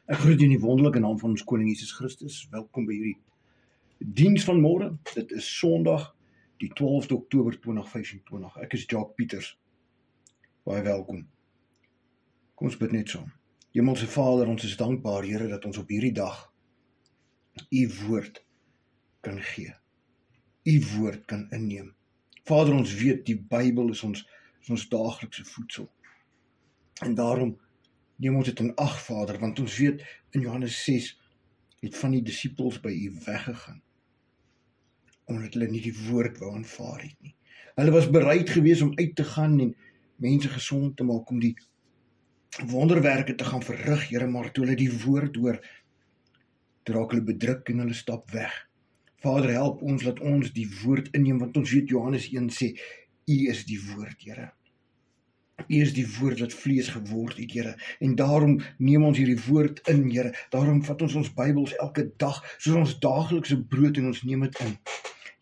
Ek groet in die wonderlike naam van ons Koning Jesus Christus. Welkom by hierdie diens van môre. Dit is Sondag, die 12de Oktober 2025. Ek is Jacques Pieters. Baie welkom. Kom ons bid net saam. Hemelse Vader, ons is dankbaar, Here, dat ons op hierdie dag U woord kan gee. U woord kan inneem. Vader, ons weet die Bybel is ons daaglikse voedsel. En daarom neem ons dit in ag, Vader, want ons weet in Johannes 6 het van die disippels by U weggegaan, omdat hulle nie die woord wou aanvaar het nie. Hulle was bereid gewees om uit te gaan en mense gesond te maak, om die wonderwerke te gaan verrig, Here, maar toe hulle die woord hoor, toe raak hulle bedruk en hulle stap weg. Vader, help ons, laat ons die woord inneem, want ons weet Johannes 1 sê, U is die woord, Here. U is die woord wat vlees geword het, Here, en daarom neem ons hierdie woord in, Here, daarom vat ons Bybels elke dag, soos ons daaglikse brood, en ons neem dit in.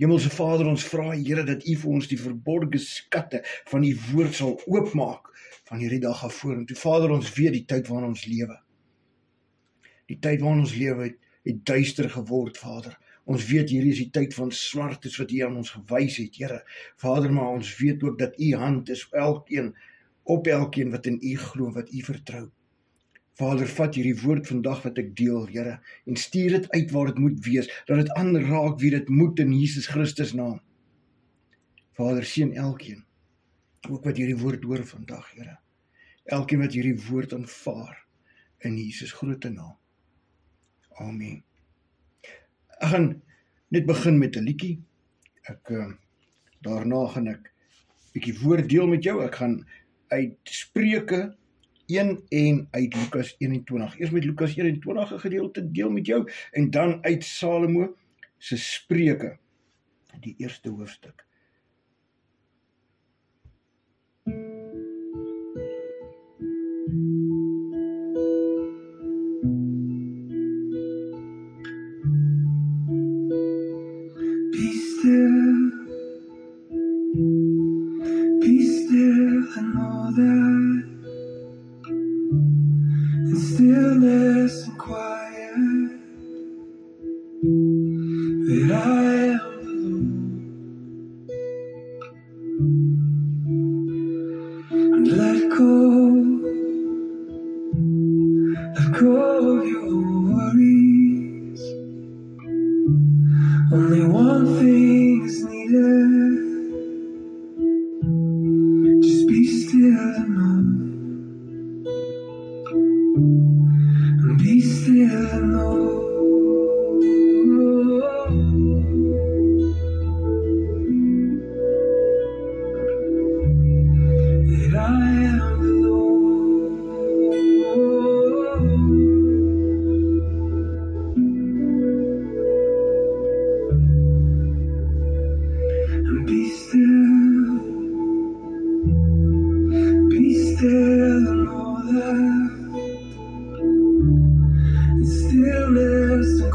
Hemelse Vader, ons vra, Here, dat U vir ons die verborgde skatte van die woord sal oopmaak, van hierdie dag af vorentoe. Vader, ons weet die tyd waarin ons lewe. Die tyd waarin ons lewe het duister geword, Vader. Ons weet hierdie is die tyd van swartes wat U aan ons gewys het, Here. Vader, maar ons weet ook dat U hand is op elkeen wat in U glo, wat U vertrou. Vader, vat hierdie woord vandag wat ek deel, Here, en stuur dit uit waar dit moet wees, dat dit aanraak wie dit moet in Jesus Christus naam. Vader, seën elkeen, ook wat hierdie woord hoor vandag, Here. Elkeen wat hierdie woord aanvaar, in Jesus grote naam. Amen. Ek gaan net begin met 'n liedjie. Daarna gaan ek 'n bietjie woord deel met jou. Ek gaan uit Spreuke 1 en uit Lukas 21. Eers met Lukas 21 'n gedeelte deel met jou, en dan uit Salomo se Spreuke, die eerste hoofstuk. Be still and know that in stillness and quiet that I am the Lord, and let go of your worries. Only one thing is needed. Just be still and know. And be still and know that I am the Lord. And be still and know that in stillness and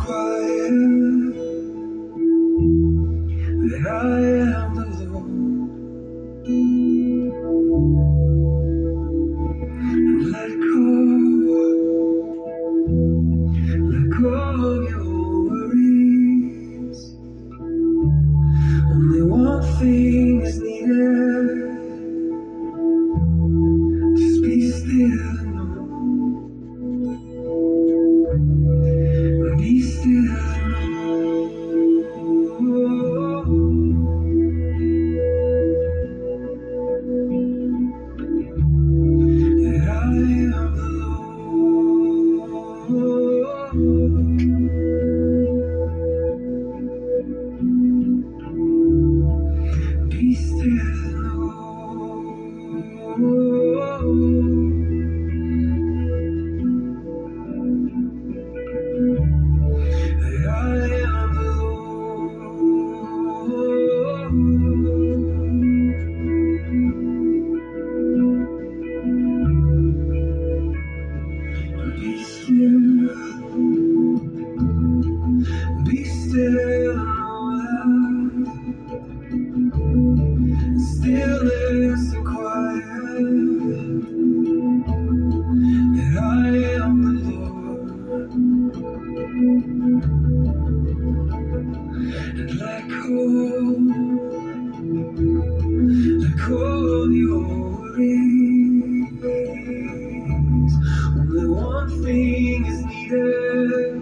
thing is needed.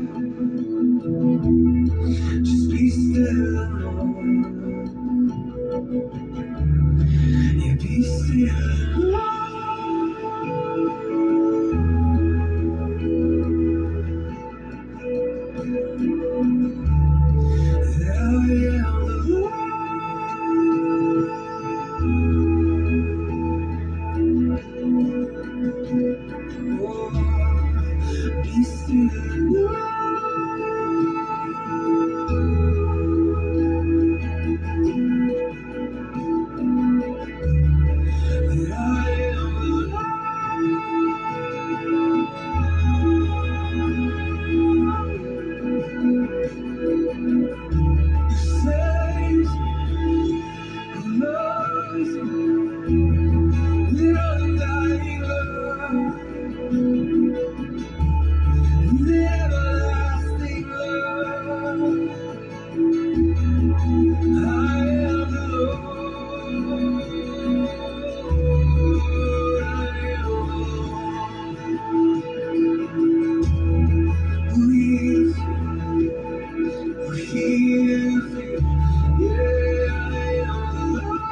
Just be still and know. Yeah, be still and know that I am the Lord. Oh, be still and know that I am the Lord who saves, who loves you with undying love, with everlasting love. I am the Lord. I am the Lord who heals, who heals you. Yeah, I am the Lord.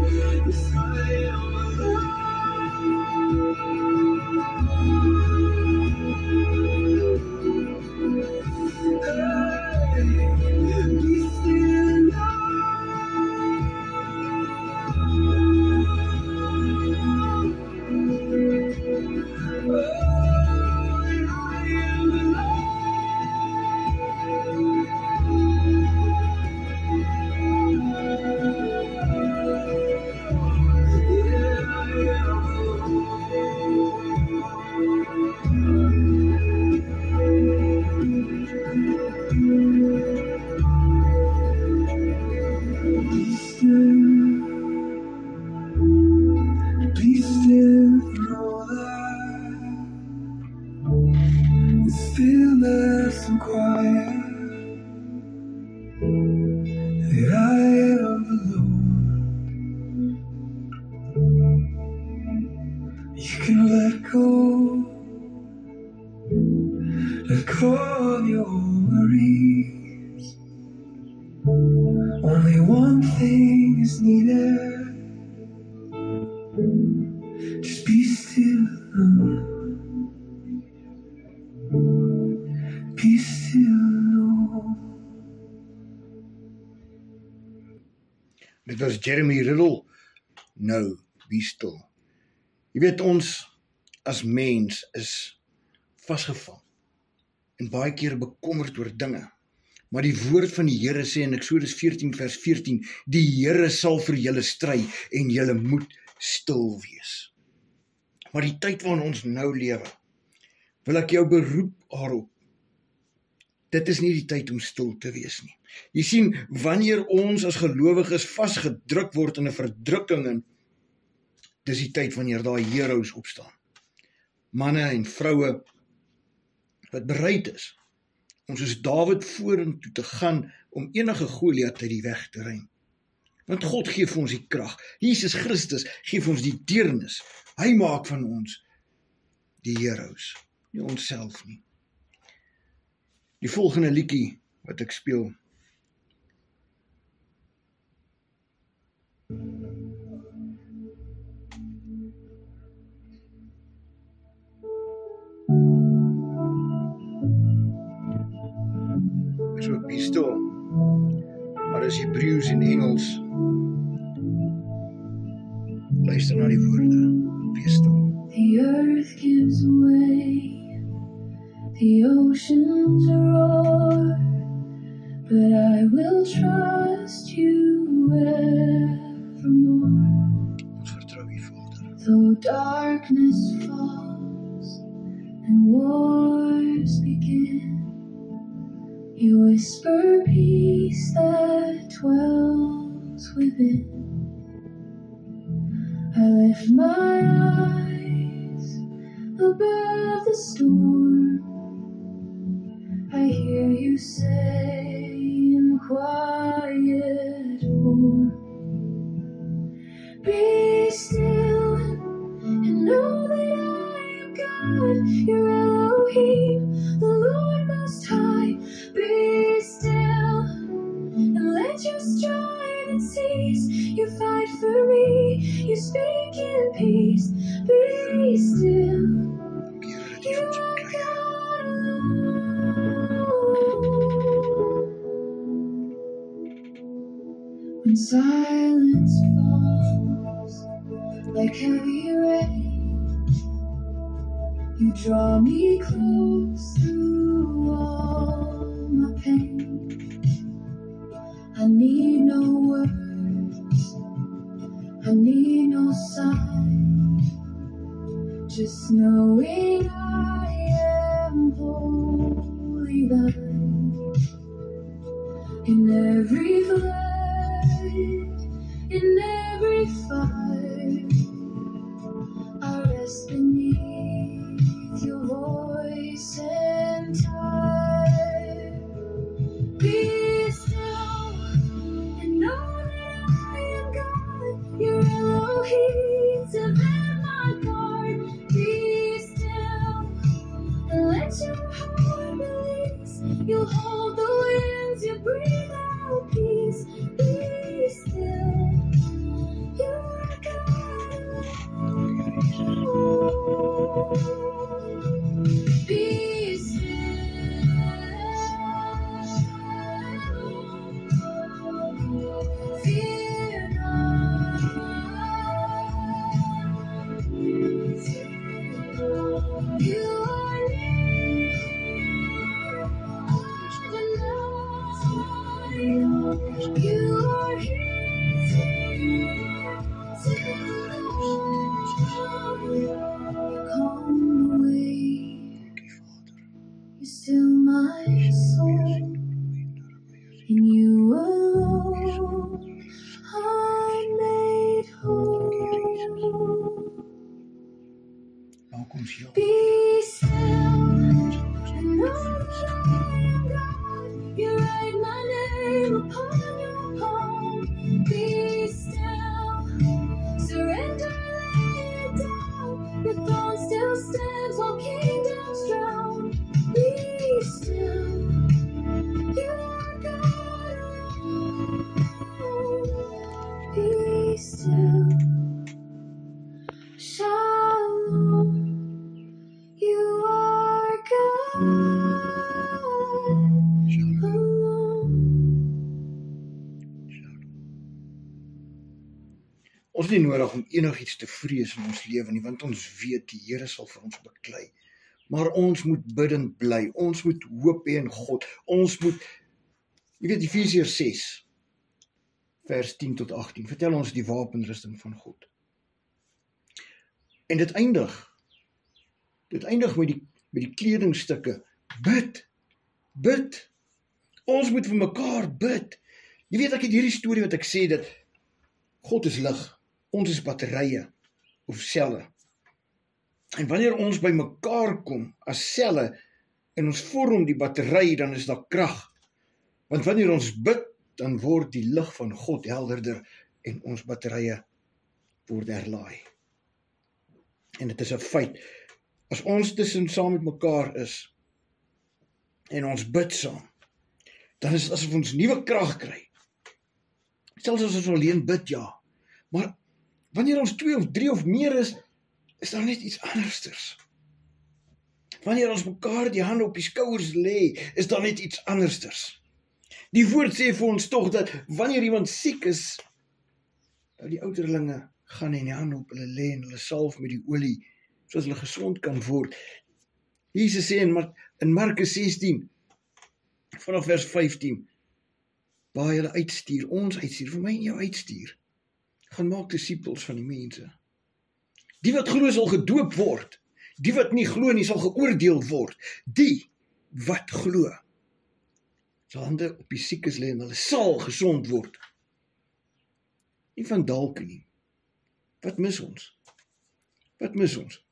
Yes, I am the Lord. Be still and know that I am the Lord. Yeah, I am the Lord. Be still, know that in stillness and quiet, that I am the Lord. You can let go of your worries. Only one thing is needed. Just be still, be still, know. Dit was Jeremy Riddle. Nou, be still. Jy weet, ons as mens is vasgevang en baie keer bekommerd oor dinge. Maar die woord van die Here sê in Eksodus 14 vers 14, die Here sal vir julle stry en julle moet stil wees. Maar die tyd waarin ons nou lewe, wil ek jou beroep daarop. Dit is nie die tyd om stil te wees nie. Jy sien, wanneer ons as gelowiges vasgedruk word in 'n verdrukking, en dis die tyd wanneer daar heroes opstaan. Manne en vroue wat bereid is om soos Dawid vorentoe te gaan om enige Goliat uit die weg te ruim. Want God gee vir ons die krag. Jesus Christus gee vir ons die deernis. Hy maak van ons die heroes, nie onsself nie. Die volgende liedjie wat ek speel, is ook be still, maar is Hebreëus en Engels. Luister na die woorde, be still. The earth gives way, the oceans roar, but I will trust you evermore. Ons vertrou U, Vader. Though darkness falls and wars begin, you whisper peace that dwells within. I lift my eyes above the storm. I hear you say in quiet form, You fight for me, you speak in peace. Be still. You are God alone. When silence falls like heavy rain, you draw me close through all my pain. I need no words, I need no sign, just knowing I am wholly thine. In every fight, in every fight, I rest beneath your voice and tide. Be still and know that I am God. Your Elohim to bear my part. Be still and let your heart release. You hold the winds, you breathe out peace. Be still. You are God alone. Be still. Fear not. You are near. You are here. Calm the wave. You still my soul. In you alone, I'm made whole. Be still and know that I am God. You write my name upon your palm. Be still, surrender, lay it down. Your throne still stands while kingdoms drown. Be still, you are God alone. Be still, shalom. You are God alone. Ons het nie nodig om enigiets te vrees in ons lewe nie, want ons weet die Here sal vir ons beklei. Maar ons moet bidend bly, ons moet hoop hê in God, ons moet, jy weet Efesiërs 6, vers 10 tot 18, vertel ons die wapenrusting van God. En dit eindig met die kledingstukke, bid, ons moet vir mekaar bid. Jy weet, ek het hierdie storie wat ek sê, dat God is lig, ons is batterye, of selle. En wanneer ons by mekaar kom, as selle, en ons vorm die battery, dan is daar krag. Want wanneer ons bid, dan word die lig van God helderder, en ons batterye word herlaai. En dit is 'n feit. As ons saam met mekaar is, en ons bid saam, dan is dit asof ons nuwe krag kry. Selfs as ons alleen bid, ja. Maar wanneer ons 2 of 3 of meer is daar net iets andersters. Wanneer ons mekaar die hande op die skouers lê, is daar net iets andersters. Die woord sê vir ons tog dat wanneer iemand siek is, dat die ouderlinge gaan en die hande op hulle lê en hulle salf met die olie, sodat hulle gesond kan word. Jesus sê in Markus 16, vanaf vers 15, waar hy hulle uitstuur, ons uitstuur, vir my en jou uitstuur, gaan maak disippels van die mense. Die wat glo sal gedoop word, die wat nie glo nie sal geoordeel word. Die wat glo sal hande op die siekes lê en hulle sal gesond word. Nie van dalk nie. Wat mis ons? Wat mis ons?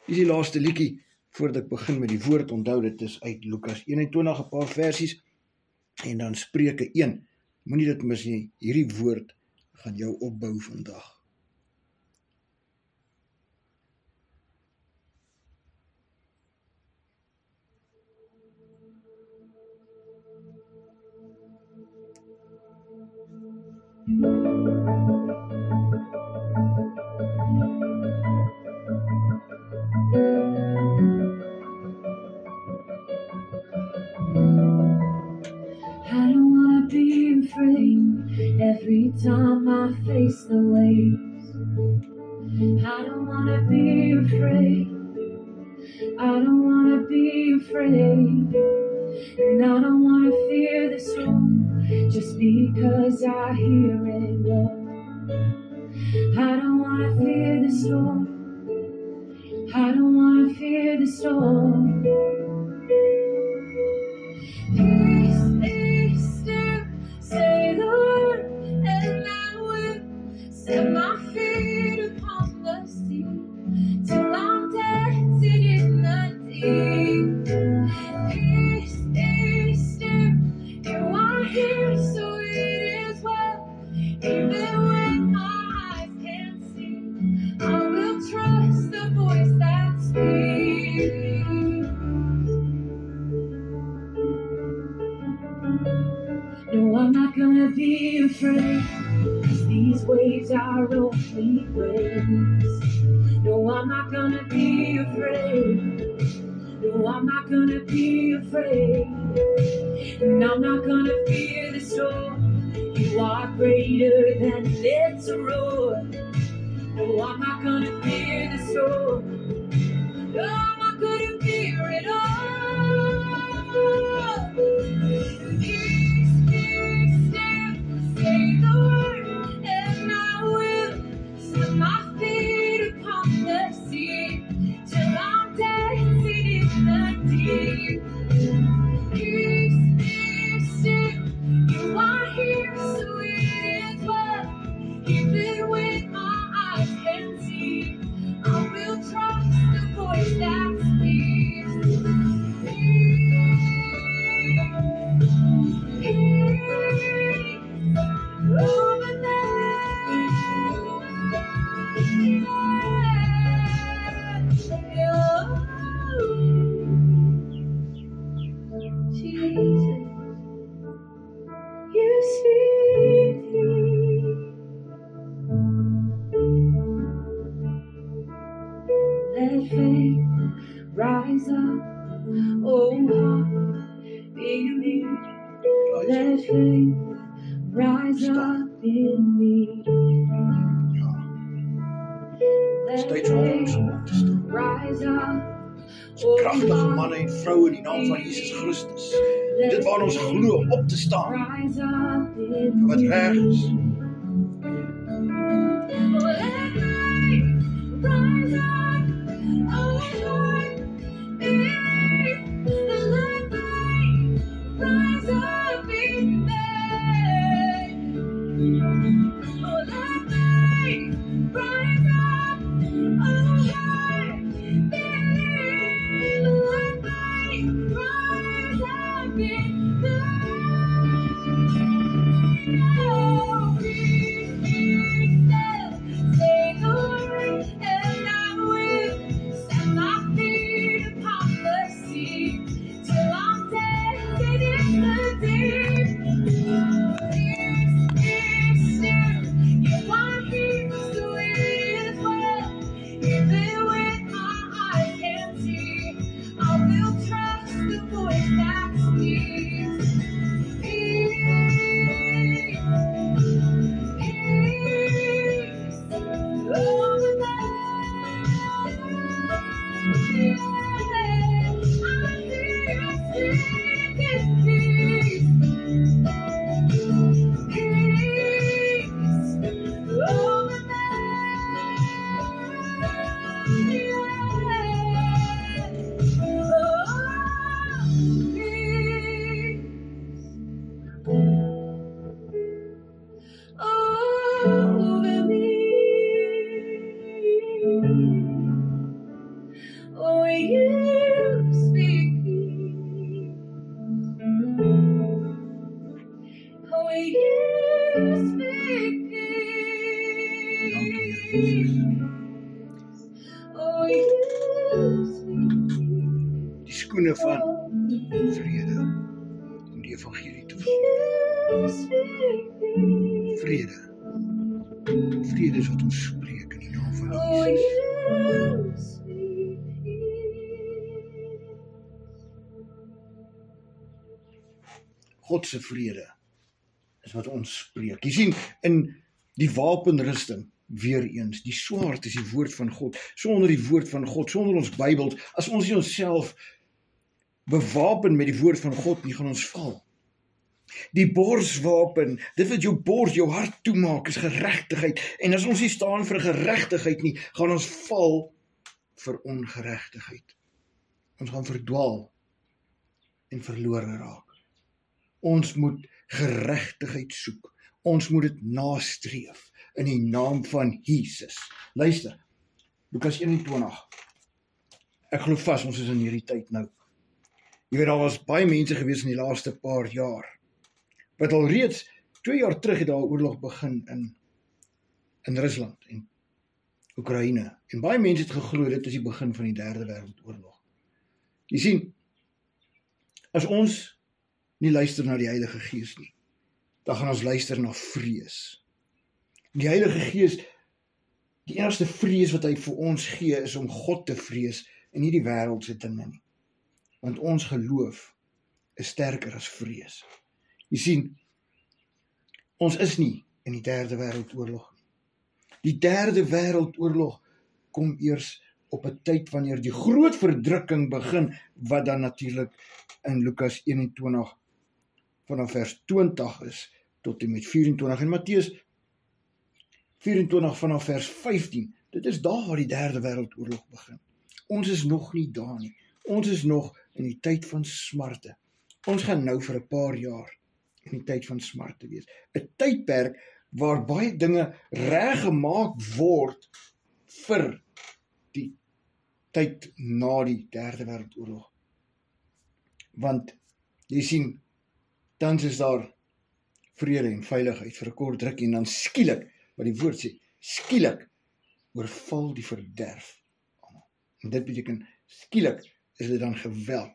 Dis die laaste liedjie voordat ek begin met die woord. Onthou, dit is uit Lukas 21, 'n paar versies, en dan Spreuke 1. Moenie dit mis nie, hierdie woord gaan jou opbou vandag. the waves. I don't wanna be afraid. I don't wanna be afraid. And I don't wanna fear the storm just because I hear it roar. I don't wanna fear the storm. I don't wanna fear the storm. Peace, be still, say the word, and I will set my feet upon the sea till I'm dancing in the deep. Peace, be still, you are here, so it is well. Even when my eyes can't see, I will trust the voice that speaks. No, I'm not gonna be afraid, 'cause these waves are only waves. No, I'm not gonna be afraid. No, I'm not gonna be afraid. And I'm not gonna fear the storm. You are greater than its roar. No, I'm not gonna fear the storm. No, I'm not gonna fear it all. Peace, be still, say the word, and I will set my feet upon the sea till I'm dancing in the deep. Peace, be still, you are here, so it is well. Even when my eyes can't see, I will trust the voice that speaks. Peace, over there. Jesus, you speak peace. Let faith rise up, oh heart, in me. Let faith rise up in me. Let Tyd vir ons om faith op te staan. rise up, Ons kragtige manne en vroue in die naam van Jesus Christus. Dit waar ons glo om op te staan rise up in vir wat reg is. Oh, let faith rise up, oh heart, in me. Let faith rise up in me. Oh, let faith rise up, oh heart, in me. Let faith rise up in me. Oh, peace, be still, say the word, and I will set my feet upon the sea till I'm dancing in the deep. Peace, be still, you are here, so it is well. Even when my eyes can't see, I will trust the voice that speaks. Peace, peace, over there. I hear you speaking peace. Peace, over over me. Oh, you speak peace. Oh, you speak peace. Oh, you speak Die skoene van peace. vrede om die evangelie te verkondig. You speak peace. Vrede. Vrede is wat ons spreek in die naam van Oh, Jesus. you speak peace. God se vrede is wat ons spreek. Jy sien, in Die wapenrusting, weer eens, die swaard is die woord van God. Sonder die woord van God, sonder ons Bybels, as ons nie onsself bewapen met die woord van God nie, gaan ons val. Die borswapen, dit wat jou bors, jou hart toemaak, is geregtigheid. En as ons nie staan vir geregtigheid nie, gaan ons val vir ongeregtigheid. Ons gaan verdwaal en verlore raak. Ons moet geregtigheid soek. Ons moet dit nastreef in die naam van Jesus. Luister, Lukas 21. Ek glo vas, ons is in hierdie tyd nou. Jy weet, daar was baie mense gewees in die laaste paar jaar, wat al reeds 2 jaar terug het daar oorlog begin in Rusland en Oekraïne. En baie mense het geglo dit is die begin van die derde wêreldoorlog. Jy sien, as ons nie luister na die Heilige Gees nie, dan gaan ons luister na vrees. Die Heilige Gees, die enigste vrees wat hy vir ons gee, is om God te vrees en nie die wêreldse dinge nie. Want ons geloof is sterker as vrees. Jy sien, ons is nie in die derde wêreldoorlog nie. Die derde wêreldoorlog kom eers op 'n tyd wanneer die groot verdrukking begin, wat dan natuurlik in Lukas 21 vanaf vers 20 is, tot en met 24, en Matteus 24 vanaf vers 15, dit is daar waar die derde wêreldoorlog begin. Ons is nog nie daar nie. Ons is nog in die tyd van smarte. Ons gaan nou vir 'n paar jaar in die tyd van smarte wees. 'n Tydperk waar baie dinge reggemaak word vir die tyd na die derde wêreldoorlog. Want jy sien, tans is daar vrede en veiligheid vir 'n kort rukkie, en dan skielik, wat die woord sê, skielik oorval die verderf. En dit beteken, skielik is dit dan geweld.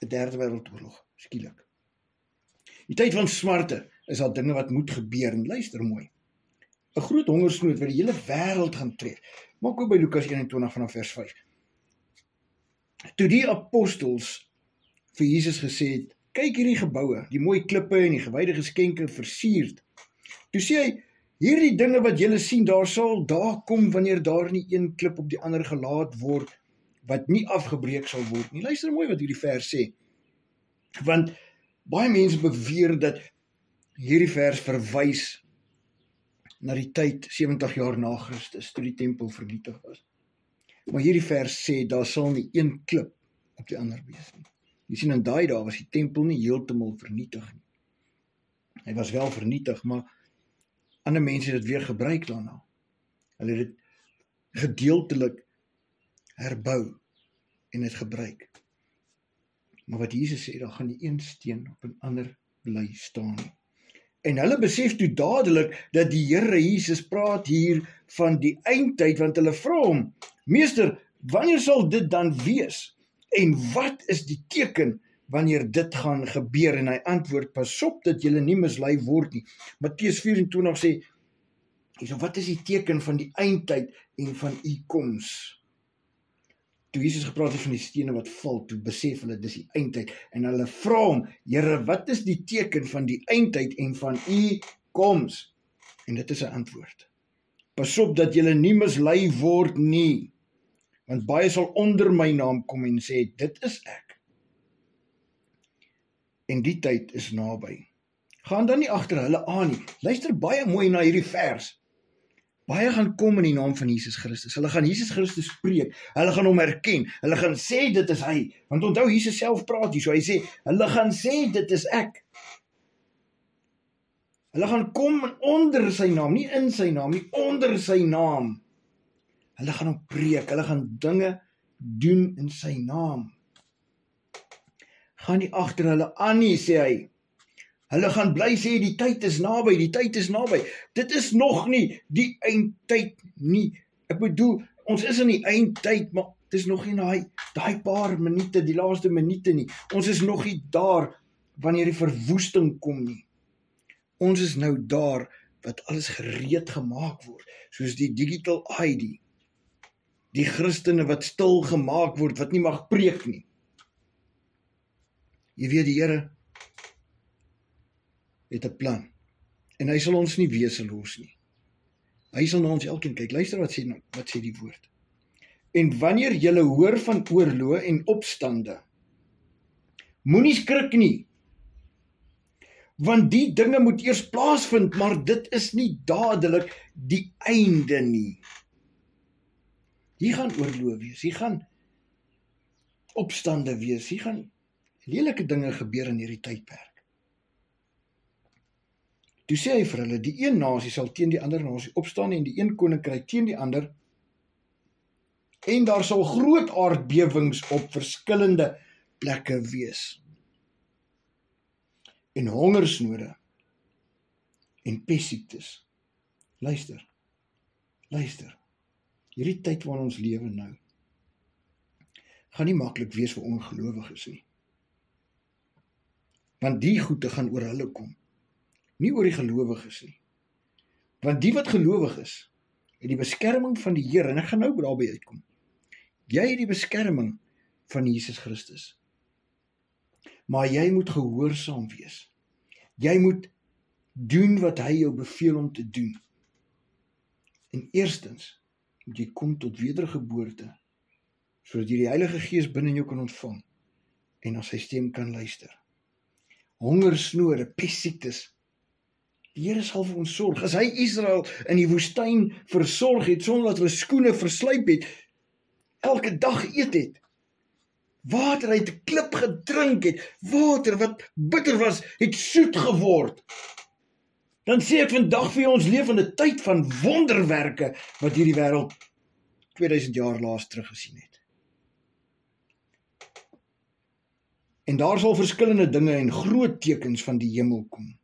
'n derde wêreldoorlog, skielik. Die tyd van smarte is al dinge wat moet gebeur, en luister mooi. 'n Groot hongersnood wat die hele wêreld gaan tref. Maak ook by Lukas 21 vanaf vers 5. Toe die apostels vir Jesus gesê het, kyk hierdie geboue, die mooi klippe en die gewyde geskenke versierd. Toe sê hy, hierdie dinge wat julle sien, daar sal daar kom wanneer daar nie een klip op die ander gelaat word, wat nie afgebreek sal word nie. Luister mooi wat hierdie vers sê. Want baie mense beweer dat hierdie vers verwys na die tyd 70 jaar na Christus, toe die tempel vernietig was. Maar hierdie vers sê, daar sal nie een klip op die ander wees nie. Jy sien, in daai dae was die tempel nie heeltemal vernietig nie. Hy was wel vernietig, maar ander mense het dit weer gebruik daarna. Hulle het dit gedeeltelik herbou en het gebruik. Maar wat Jesus sê, daar gaan nie een steen op 'n ander bly staan nie. En hulle besef toe dadelik dat die Here Jesus praat hier van die eindtyd, want hulle vra hom, Meester, wanneer sal dit dan wees? En wat is die teken wanneer dit gaan gebeur? En hy antwoord, pas op dat julle nie mislei word nie. Matteus 24 sê, so wat is die teken van die eindtyd en van u koms? Toe Jesus gepraat het van die stene wat val, toe besef hulle, dis die eindtyd, en hulle vra hom, Here, wat is die teken van die eindtyd en van u koms? En dit is 'n antwoord. Pas op dat julle nie mislei word nie, want baie sal onder my naam kom en sê, dit is ek. En die tyd is naby. Gaan dan nie agter hulle aan nie. Luister baie mooi na hierdie vers. Baie gaan kom in die naam van Jesus Christus. Hulle gaan Jesus Christus preek. Hulle gaan hom erken. Hulle gaan sê dit is hy. Want onthou, Jesus self praat hier. So hy sê, hulle gaan sê dit is ek. Hulle gaan kom onder sy naam, nie in sy naam, nie onder sy naam. Hulle gaan hom preek. Hulle gaan dinge doen in sy naam. Gaan nie agter hulle aan nie, sê hy. Hulle gaan bly sê, die tyd is naby, die tyd is naby. Dit is nog nie die eindtyd nie. Ek bedoel, ons is in die eindtyd, maar dit is nog nie daai paar minute, die laaste minute nie. Ons is nog nie daar wanneer die verwoesting kom nie. Ons is nou daar wat alles gereed gemaak word, soos die digital ID. Die Christene wat stil gemaak word, wat nie mag preek nie. Jy weet, die Here het 'n plan. En hy sal ons nie weerloos nie. Hy sal na ons elkeen kyk. Luister wat sê die woord. En wanneer julle hoor van oorloë en opstande, moenie skrik nie, want die dinge moet eers plaasvind, maar dit is nie dadelik die einde nie. Hier gaan oorloë wees, hier gaan opstande wees, hier gaan lelike dinge gebeur in hierdie tydperk. Toe sê hy vir hulle, die een nasie sal teen die ander nasie opstaan en die een koninkryk teen die ander, en daar sal groot aardbewings op verskillende plekke wees. En hongersnode en pessiektes. Luister, hierdie tyd waarin ons lewe nou, gaan nie maklik wees vir ongelowiges nie. Want die goede gaan oor hulle kom, nie oor die gelowiges nie. Want die wat gelowig is, het die beskerming van die Here, en ek gaan nou daarby uitkom. Jy het die beskerming van Jesus Christus. Maar jy moet gehoorsaam wees. Jy moet doen wat hy jou beveel om te doen. En eerstens moet jy kom tot wedergeboorte, sodat jy die Heilige Gees binne jou kan ontvang en na sy stem kan luister. Hongersnode, pessiektes. Die Here sal vir ons sorg. As hy Israel in die woestyn versorg het, sonder dat hulle skoene verslyp het, elke dag eet het, water uit 'n klip gedrink het, water wat bitter was, het soet geword. Dan sê ek vandag vir ons leef in 'n tyd van wonderwerke, wat hierdie wêreld 2000 jaar laas teruggesien het. En daar sal verskillende dinge en groot tekens van die hemel kom.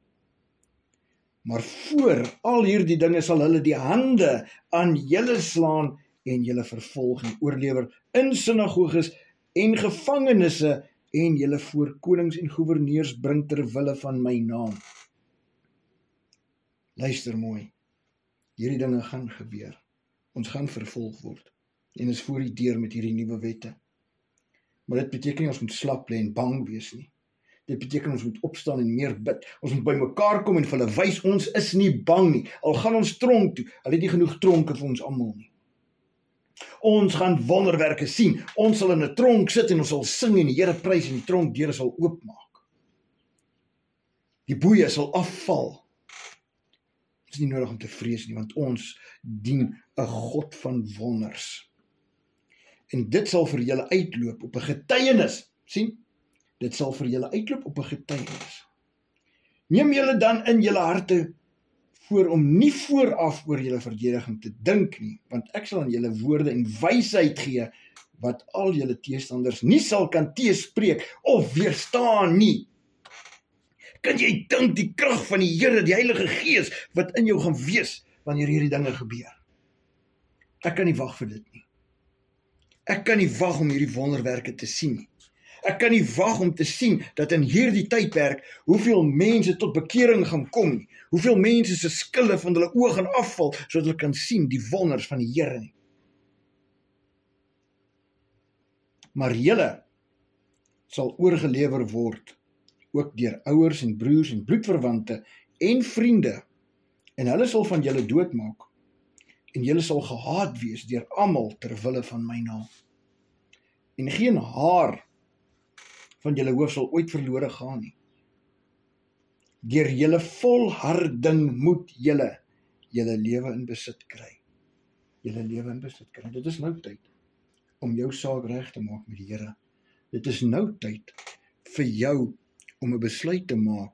Maar voor al hierdie dinge sal hulle die hande aan julle slaan en julle vervolg en oorlewer in sinagoges en gevangenisse en julle voor konings en goewerneurs bring ter wille van my naam. Luister mooi, hierdie dinge gaan gebeur. Ons gaan vervolg word en is voor die deur met hierdie nuwe wette. Maar dit beteken nie ons moet slap lê en bang wees nie. Dit beteken ons moet opstaan en meer bid. Ons moet by mekaar kom en vir hulle wys ons is nie bang nie. Al gaan ons tronk toe, hulle het nie genoeg tronke vir ons almal nie. Ons gaan wonderwerke sien. Ons sal in 'n tronk sit en ons sal sing en die Here prys en die tronkdeure sal oopmaak. Die boeye sal afval. Dit is nie nodig om te vrees nie, want ons dien 'n God van wonders. En dit sal vir julle uitloop op 'n getuienis. Sien? Dit sal vir julle uitloop op 'n getuienis. Neem julle dan in julle harte voor om nie vooraf oor julle verdediging te dink nie, want ek sal aan julle woorde en wysheid gee, wat al julle teestanders nie sal kan teespreek of weerstaan nie. Kan jy dink die krag van die Here, die Heilige Gees, wat in jou gaan wees, wanneer hierdie dinge gebeur? Ek kan nie wag vir dit nie. Ek kan nie wag om hierdie wonderwerke te sien nie. Ek kan nie wag om te sien dat in hierdie tydperk hoeveel mense tot bekering gaan kom nie. Hoeveel mense se skille van hulle oë gaan afval, sodat hulle kan sien die wonders van die Here nie. Maar julle sal oorgelewer word, ook deur ouers en broers en bloedverwante en vriende, en hulle sal van julle doodmaak, en julle sal gehaat wees deur almal ter wille van my naam. En geen haar van julle hoof sal ooit verlore gaan nie. Deur julle volharding moet julle lewe in besit kry. Julle lewe in besit kry. Dit is nou tyd om jou saak reg te maak met die Here. Dit is nou tyd vir jou om 'n besluit te maak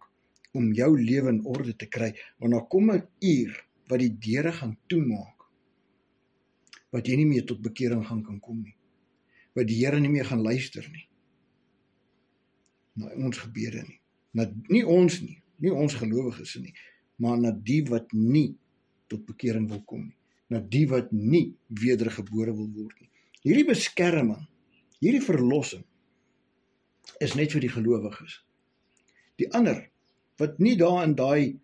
om jou lewe in orde te kry, want daar kom 'n uur wat die deure gaan toemaak, wat jy nie meer tot bekering gaan kan kom nie, wat die Here nie meer gaan luister nie, na ons gebede nie, nie ons gelowiges nie, maar na die wat nie tot bekering wil kom nie, na die wat nie wedergebore wil word nie. Hierdie beskerming, hierdie verlossing, is net vir die gelowiges. Die ander, wat nie daar in daai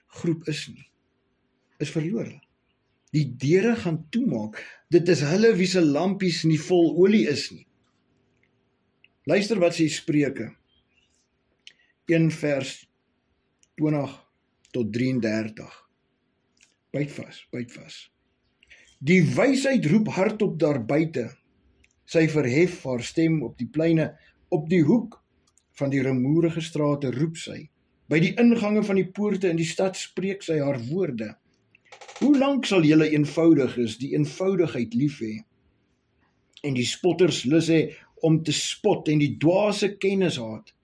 groep is nie, is verlore. Die deure gaan toemaak. Dit is hulle wie se lampies nie vol olie is nie. Luister wat sê Spreuke 1 vers 20 tot 33. Byt vas. Die wysheid roep hardop daar buite. Sy verhef haar stem op die pleine, op die hoek van die rumoerige strate roep sy. By die ingange van die poorte in die stad spreek sy haar woorde. Hoe lank sal julle eenvoudiges die eenvoudigheid lief hê, en die spotters lus hê om te spot en die dwaase kennis haat?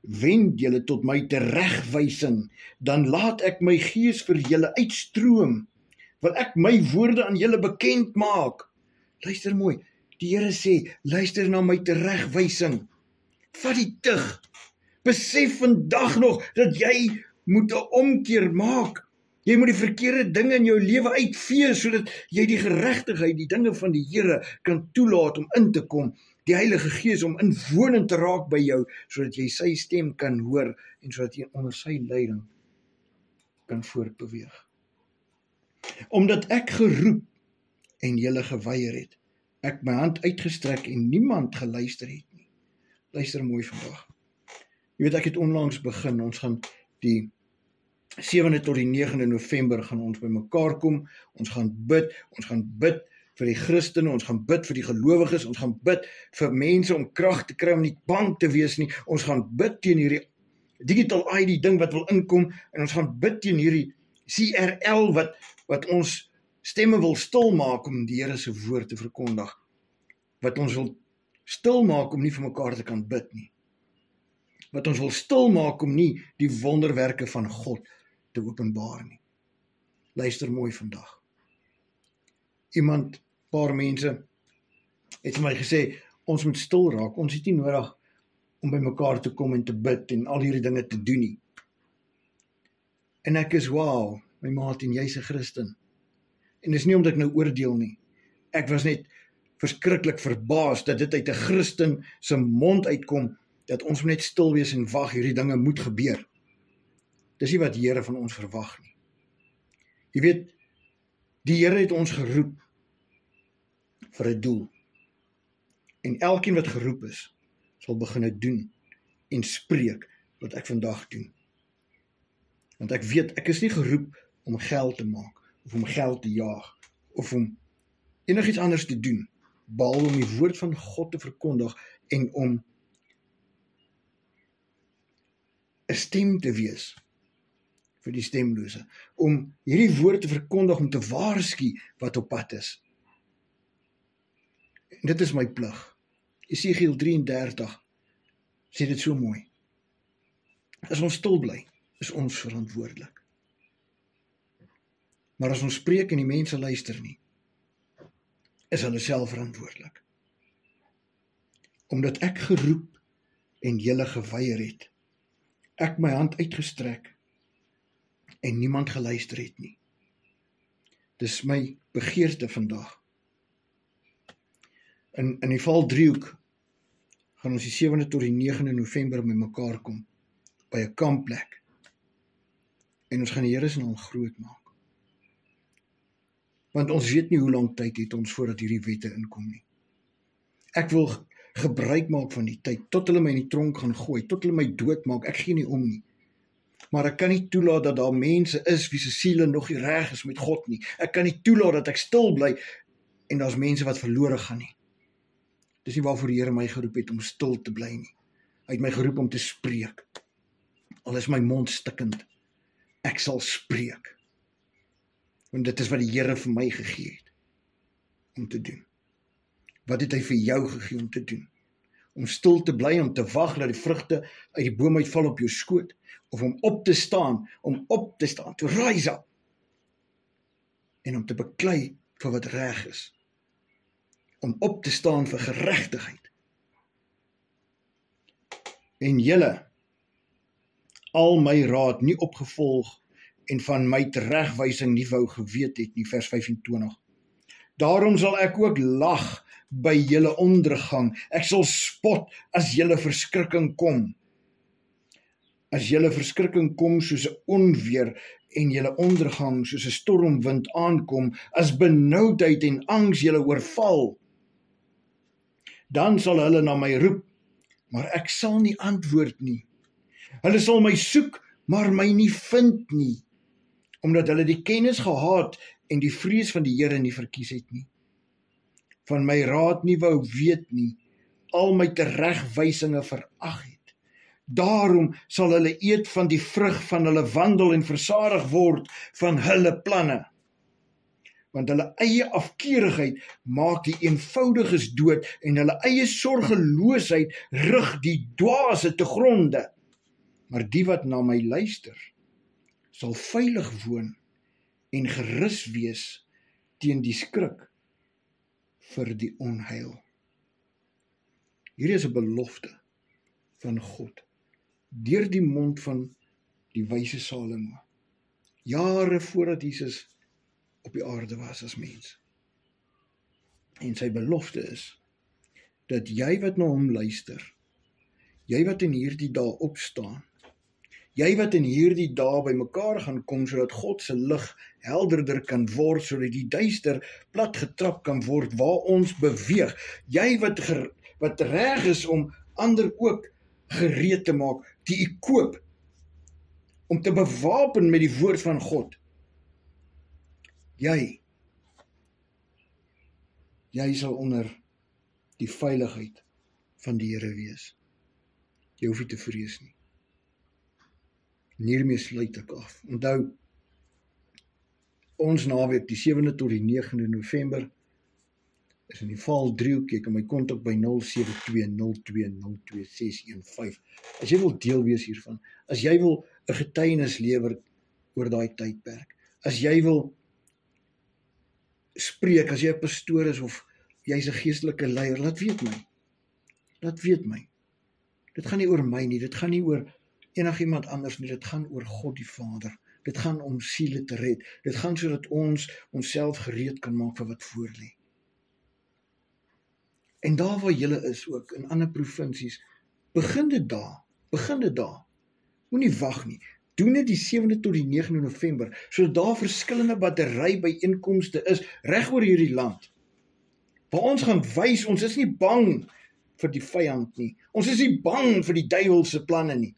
Wend julle tot my teregwysing, dan laat ek my gees vir julle uitstroom, wil ek my woorde aan julle bekend maak. Luister mooi, die Here sê, luister na my teregwysing. Vat die tug. Besef vandag nog dat jy moet 'n omkeer maak. Jy moet die verkeerde dinge in jou lewe uitvee, sodat jy die geregtigheid, die dinge van die Here kan toelaat om in te kom. Die Heilige Gees om inwonend te raak by jou, sodat jy sy stem kan hoor en sodat jy onder sy leiding kan voortbeweeg. Omdat ek geroep en julle geweier het, ek my hand uitgestrek en niemand geluister het nie. Luister mooi vandag. Jy weet, ek het onlangs begin, ons gaan die 7de tot die 9de November gaan ons by mekaar kom, ons gaan bid vir die Christene, ons gaan bid vir die gelowiges, ons gaan bid vir mense om krag te kry om nie bang te wees nie, ons gaan bid teen hierdie digital ID ding wat wil inkom, en ons gaan bid teen hierdie CRL wat ons stemme wil stil maak om die Here se woord te verkondig, wat ons wil stil maak om nie vir mekaar te kan bid nie, wat ons wil stil maak om nie die wonderwerke van God te openbaar nie. Luister mooi vandag. Paar mense het vir my gesê, ons moet stil raak, ons het nie nodig om by mekaar te kom en te bid en al hierdie dinge te doen nie. En ek is, wow, my maat, en jy's 'n Christen. En dis nie omdat ek nou oordeel nie. Ek was net verskriklik verbaas dat dit uit 'n Christen se mond uitkom, dat ons net stil wees en wag, hierdie dinge moet gebeur. Dis nie wat die Here van ons verwag nie. Jy weet, die Here het ons geroep vir 'n doel. En elkeen wat geroep is, sal begin doen en spreek wat ek vandag doen. Want ek weet, ek is nie geroep om geld te maak, of om geld te jaag, of om enigiets anders te doen, behalwe om die woord van God te verkondig en om 'n stem te wees vir die stemlose, om hierdie woord te verkondig, om te waarsku wat op pad is. En dit is my plig. Esegiel 33 sê dit so mooi. As ons stil bly, is ons verantwoordelik. Maar as ons spreek en die mense luister nie, is hulle self verantwoordelik. Omdat ek geroep en julle geweier het, ek my hand uitgestrek en niemand geluister het nie. Dis my begeerte vandag. In die Valdriehoek gaan ons die 7de tot die 9de November met mekaar kom, by 'n kampplek. En ons gaan die Here se naam groot maak. Want ons weet nie hoe lank tyd het ons voordat hierdie wette inkom nie. Ek wil gebruik maak van die tyd, tot hulle my in die tronk gaan gooi, tot hulle my doodmaak, ek gee nie om nie. Maar ek kan nie toelaat dat daar mense is wie se siele nog nie reg is met God nie. Ek kan nie toelaat dat ek stil bly en daar's mense wat verlore gaan nie. Dis nie waarvoor die Here my geroep het om stil te bly nie. Hy het my geroep om te spreek. Al is my mond stikkend, ek sal spreek. Want dit is wat die Here vir my gegee het om te doen. Wat het hy vir jou gegee om te doen? Om stil te bly, om te wag dat die vrugte uit die boom uitval op jou skoot, of om op te staan, to rise up, en om te beklei vir wat reg is, om op te staan vir geregtigheid. En julle, al my raad nie opgevolg en van my teregwysing nie wou geweet het nie, vers 25. Daarom sal ek ook lag by julle ondergang. Ek sal spot as julle verskrikking kom. As julle verskrikking kom soos 'n onweer en julle ondergang soos 'n stormwind aankom, as benoudheid en angs julle oorval, dan sal hulle na my roep, maar ek sal nie antwoord nie. Hulle sal my soek, maar my nie vind nie, omdat hulle die kennis gehaat en die vrees van die Here nie verkies het nie. Van my raad nie wou weet nie, al my teregwysinge verag het. Daarom sal hulle eet van die vrug van hulle wandel en versadig word van hulle planne. Want hulle eie afkeurigheid maak die eenvoudiges dood en hulle eie sorgeloosheid rig die dwaase te gronde. Maar die wat na my luister, sal veilig woon en gerus wees teen die skrik vir die onheil. Hierdie is 'n belofte van God, deur die mond van die wyse Salomo, jare voordat Jesus op die aarde was as mens. En sy belofte is, dat jy wat na hom luister, jy wat in hierdie dae opstaan, jy wat in hierdie dae by mekaar gaan kom, sodat God se lig helderder kan word, sodat die duister plat getrap kan word waar ons beweeg, jy wat reg is om ander ook gereed te maak, te ekoop, om te bewapen met die woord van God. Jy sal onder die veiligheid van die Here wees. Jy hoef nie te vrees nie. En hiermee sluit ek af. Onthou, ons naweek, die 7de tot die 9de November, is in die Vaal driehoek. Jy kan my kontak by 07202022615. As jy wil deel wees hiervan, as jy wil 'n getuienis lewer oor daai tydperk, as jy wil spreek, as jy 'n pastoor is of jy's 'n geestelike leier, laat weet my. Dit gaan nie oor my nie, dit gaan nie oor enigiemand anders nie, dit gaan oor God die Vader. Dit gaan om siele te red. Dit gaan sodat ons onsself gereed kan maak vir wat voor lê. En daar waar julle is ook, in ander provinsies, begin dit daar. Moenie wag nie. Doen dit die 7de tot die 9de November, sodat daar verskillende batterybyeenkomste is, reg oor hierdie land. Waar ons gaan wys, ons is nie bang vir die vyand nie. Ons is nie bang vir die duiwel se planne nie.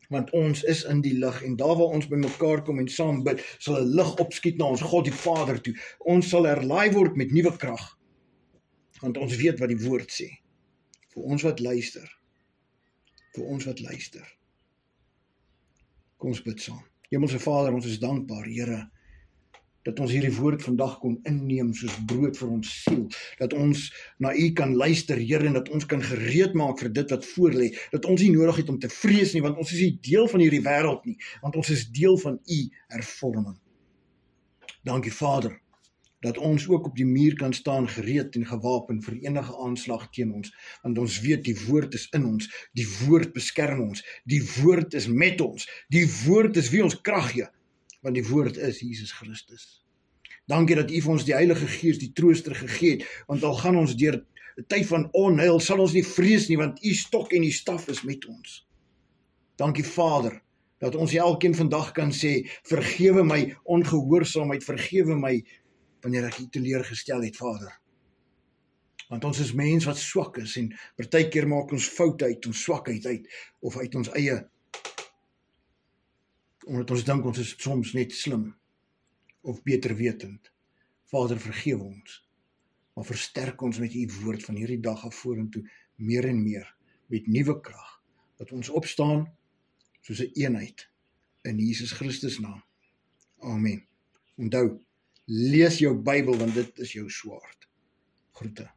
Want ons is in die lig, en daar waar ons by mekaar kom en saam bid, sal 'n lig opskiet na ons God die Vader toe. Ons sal herlaai word met nuwe krag, want ons weet wat die woord sê. Vir ons wat luister. Kom ons bid saam. Hemelse Vader, ons is dankbaar, Here, dat ons hierdie woord vandag kon inneem soos brood vir ons siel, dat ons na U kan luister, Here, en dat ons kan gereed maak vir dit wat voor lê, dat ons nie nodig het om te vrees nie, want ons is nie deel van hierdie wêreld nie, want ons is deel van U hervorming. Dankie Vader, dat ons ook op die muur kan staan gereed en gewapen vir enige aanslag teen ons, want ons weet die woord is in ons, die woord beskerm ons, die woord is met ons, die woord is wie ons krag gee, want die woord is Jesus Christus. Dankie dat U vir ons die Heilige Gees, die trooster gegee het, want al gaan ons deur 'n tyd van onheil, sal ons nie vrees nie, want U stok en U staf is met ons. Dankie Vader, dat ons elkeen vandag kan sê, vergewe my ongehoorsaamheid, vergewe my wanneer ek U teleurgestel het, Vader. Want ons is mens wat swak is, en partykeer maak ons foute uit ons swakheid uit, of uit ons eie, omdat ons dink ons is soms net slim, of beter wetend. Vader, vergewe ons, maar versterk ons met U woord van hierdie dag af vorentoe, meer en meer, met nuwe krag, dat ons opstaan, soos 'n eenheid, in Jesus Christus naam. Amen. Onthou, lees jou Bybel, want dit is jou swaard. Groete.